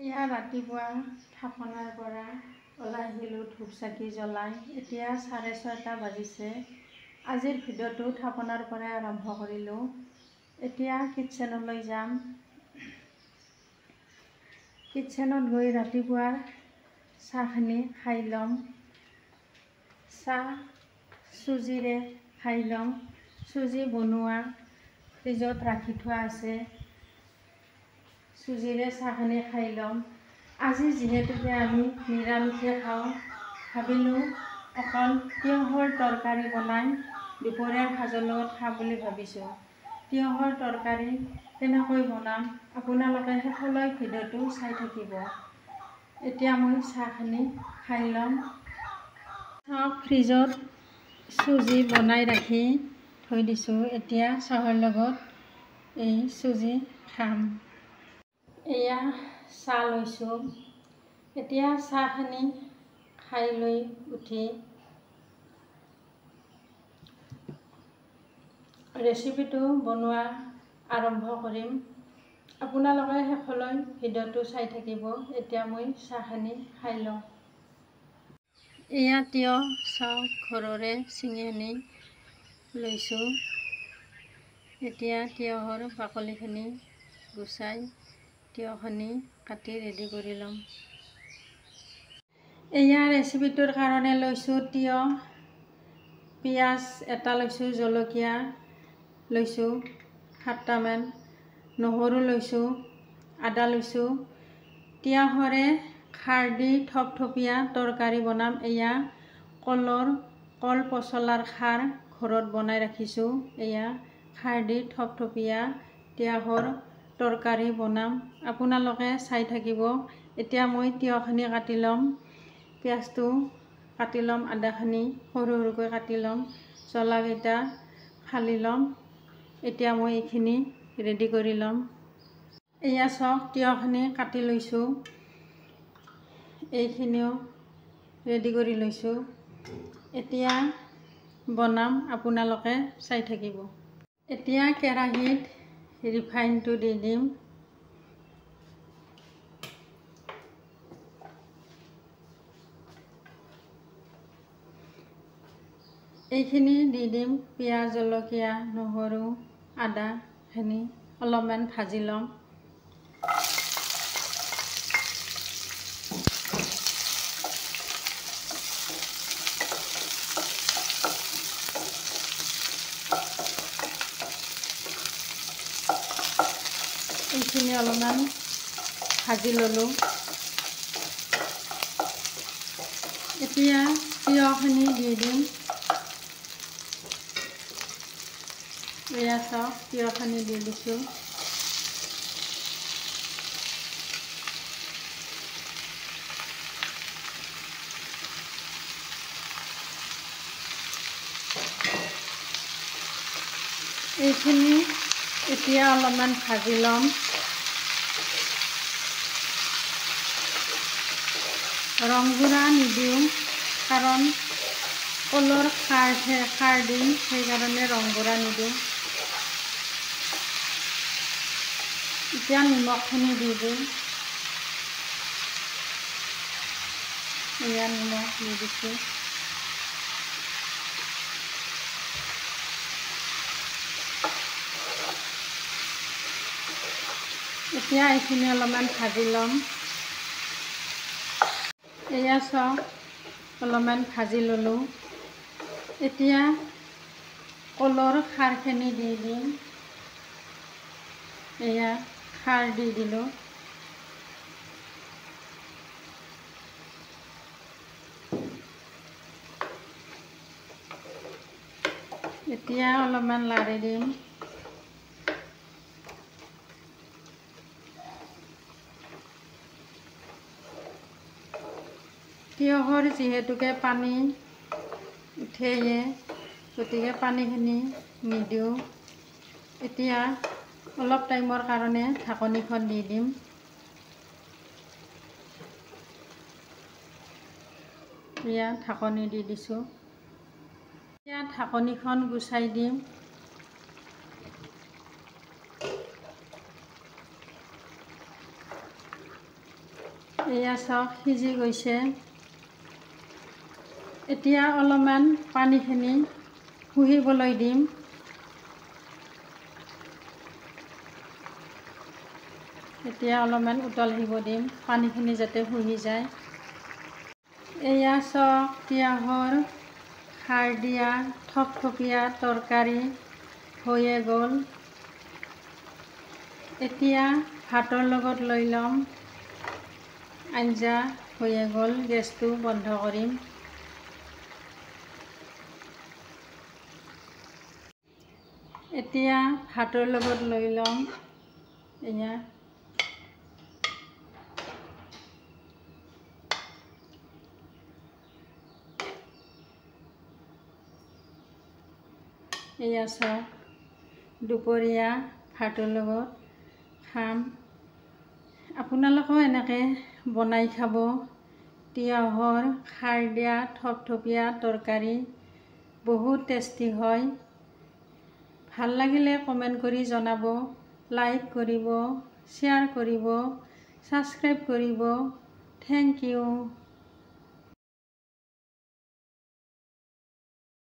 এয়া ৰাতিপুৱা থাপনাৰ পৰা ওলাই আহিলোঁ ধূপ চাকি জ্বলাই। এতিয়া 6:30 বাজিছে। আজিৰ ভিডিঅ'টো থাপনাৰ পৰাই আৰম্ভ কৰিলোঁ। এতিয়া কিটচেনলৈ যাম। কিটচেনত গৈ ৰাতিপুৱাৰ চাহখিনি খাই ল'ম। চাহ চুজিৰে খাই ল'ম। চুজি বনোৱা ফ্ৰিজত ৰাখি থোৱা আছে। চুজিৰে চাহখিনি খাই ল'ম। আজি যিহেতুকে আমি নিৰামিষে খাওঁ, ভাবিলোঁ অকল তিয়ঁহৰ তৰকাৰী বনাই দুপৰীয়াৰ সাজৰ লগত খাম বুলি ভাবিছোঁ। তিয়ঁহৰ তৰকাৰী কেনেকৈ বনাম আপোনালোকে শেষলৈ ভিডিঅ'টো চাই থাকিব। এতিয়া মই চাহখিনি খাই ল'ম। চাহ ফ্ৰিজত চুজি বনাই ৰাখি থৈ দিছোঁ। এতিয়া চাহৰ লগত এই চুজি খাম। এয়া চাহ লৈছোঁ। এতিয়া চাহখিনি খাই লৈ উঠি ৰেচিপিটো বনোৱা আৰম্ভ কৰিম। আপোনালোকে শেষলৈ ভিডিঅ'টো চাই থাকিব। এতিয়া মই চাহখিনি খাই লওঁ। এয়া তিয়ঁহ চাওক ঘৰৰে ছিঙি আনি লৈছোঁ। এতিয়া তিয়ঁহৰ বাকলিখিনি গুচাই তিয়ঁহখিনি কাটি ৰেডি কৰি ল'ম। এয়া ৰেচিপিটোৰ কাৰণে লৈছোঁ তিয়ঁহ, পিঁয়াজ এটা লৈছোঁ, জলকীয়া লৈছোঁ 7টামান, নহৰু লৈছোঁ, আদা লৈছোঁ। তিয়ঁহৰে খাৰ দি থপথপীয়া তৰকাৰী বনাম। এয়া কল পচলাৰ খাৰ ঘৰত বনাই ৰাখিছোঁ। এয়া খাৰ দি থপথপীয়া তিয়ঁহৰ তৰকাৰী বনাম। আপোনালোকে চাই থাকিব। এতিয়া মই তিয়ঁহখিনি কাটি ল'ম, পিঁয়াজটো কাটি ল'ম, আদাখিনি সৰু সৰুকৈ কাটি ল'ম, জ্বলাকেইটা ফালি ল'ম। এতিয়া মই এইখিনি ৰেডি কৰি ল'ম। এয়া চাওক তিয়ঁহখিনি কাটি লৈছোঁ। এইখিনিও ৰেডি কৰি লৈছোঁ। এতিয়া বনাম, আপোনালোকে চাই থাকিব। এতিয়া কেৰাহীত ৰিফাইনটো দি দিম। এইখিনি দি দিম, পিঁয়াজ, জলকীয়া, নহৰু, আদাখিনি অলপমান ভাজি ল'ম। এইখিনি অলপমান ভাজি ল'লোঁ। এতিয়া তিয়ঁহখিনি দি দিম। এয়া চাওক তিয়ঁহখিনি দি দিছোঁ। এইখিনি এতিয়া অলপমান ভাজি ল'ম। ৰংগুড়া নিদিওঁ, কাৰণ কলৰ খাৰ দিম, সেইকাৰণে ৰংগুড়া নিদিওঁ। এতিয়া নিমখখিনি দি দিম। এয়া নিমখ দি দিছোঁ। এতিয়া এইখিনি অলপমান ভাজি ল'ম। এয়া চাওক অলপমান ভাজি ল'লোঁ। এতিয়া কলৰ খাৰখিনি দি দিম। এয়া খাৰ দি দিলোঁ। এতিয়া অলপমান লাৰি দিম। তিয়ঁহৰ যিহেতুকে পানী উঠেয়ে, গতিকে পানীখিনি নিদিওঁ। এতিয়া অলপ টাইমৰ কাৰণে ঢাকনিখন দি দিম। এয়া ঢাকনি দি দিছোঁ। এতিয়া ঢাকনিখন গুচাই দিম। এয়া চাওক সিজি গৈছে। এতিয়া অলপমান পানীখিনি শুহিবলৈ দিম। এতিয়া অলপমান উতল আহিব দিম, পানীখিনি যাতে শুহি যায়। এয়া চাওক তিয়ঁহৰ খাৰ দিয়া থপথপীয়া তৰকাৰী হৈয়ে গ'ল। এতিয়া ভাতৰ লগত লৈ ল'ম। আঞ্জা হৈয়ে গ'ল, গেছটো বন্ধ কৰিম। এতিয়া ভাতৰ লগত লৈ ল'ম। এয়া চাওক দুপৰীয়া ভাতৰ লগত খাম। আপোনালোকেও এনেকৈ বনাই খাব। তিয়ঁহৰ খাৰ দিয়া থপথপীয়া তৰকাৰী বহুত টেষ্টি হয়। ভাল লাগিলে কমেণ্ট কৰি জনাব, লাইক কৰিব, শ্বেয়াৰ কৰিব, ছাবস্ক্ৰাইব কৰিব। Thank U.